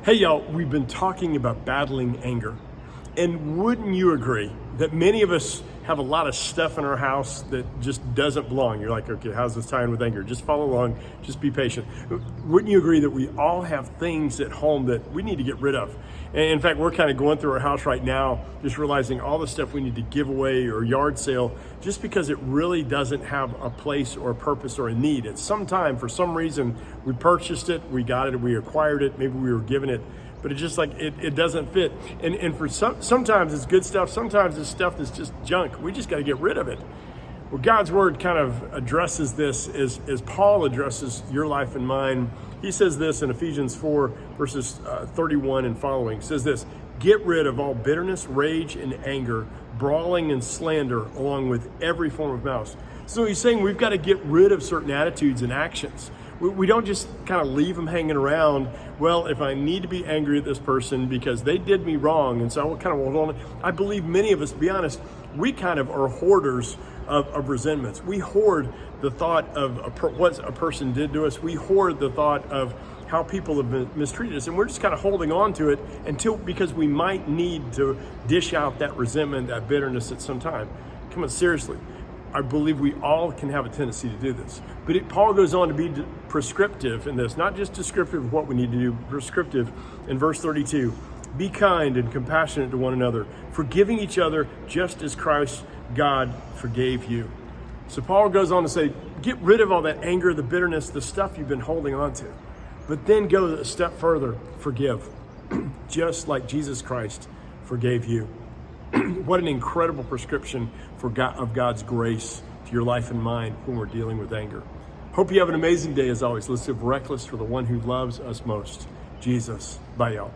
Hey y'all, we've been talking about battling anger. And wouldn't you agree that many of us have a lot of stuff in our house that just doesn't belong? You're like, okay, how's this tying with anger? Just follow along, just be patient. Wouldn't you agree that we all have things at home that we need to get rid of? And in fact, we're kind of going through our house right now, just realizing all the stuff we need to give away or yard sale, just because it really doesn't have a place or a purpose or a need. At some time, for some reason, we purchased it, we got it, we acquired it, maybe we were given it, but it's just like it doesn't fit. And for sometimes it's good stuff, sometimes it's stuff that's just junk. We just got to get rid of it. Well, God's word kind of addresses this as Paul addresses your life and mine. He says this in Ephesians 4, verses 31 and following. He says this: get rid of all bitterness, rage, and anger, brawling and slander, along with every form of malice. So he's saying we've got to get rid of certain attitudes and actions. We don't just kind of leave them hanging around. Well, if I need to be angry at this person because they did me wrong, and so I kind of hold on. I believe many of us, to be honest, we kind of are hoarders of resentments. We hoard the thought of what a person did to us. We hoard the thought of how people have been mistreated us, and we're just kind of holding on to it because we might need to dish out that resentment, that bitterness at some time. Come on, seriously. I believe we all can have a tendency to do this. But Paul goes on to be prescriptive in this, not just descriptive of what we need to do, prescriptive in verse 32. Be kind and compassionate to one another, forgiving each other just as Christ, God, forgave you. So Paul goes on to say, get rid of all that anger, the bitterness, the stuff you've been holding on to. But then go a step further, forgive, just like Jesus Christ forgave you. What an incredible prescription of God's grace to your life and mine when we're dealing with anger. Hope you have an amazing day as always. Let's live reckless for the one who loves us most, Jesus. Bye, y'all.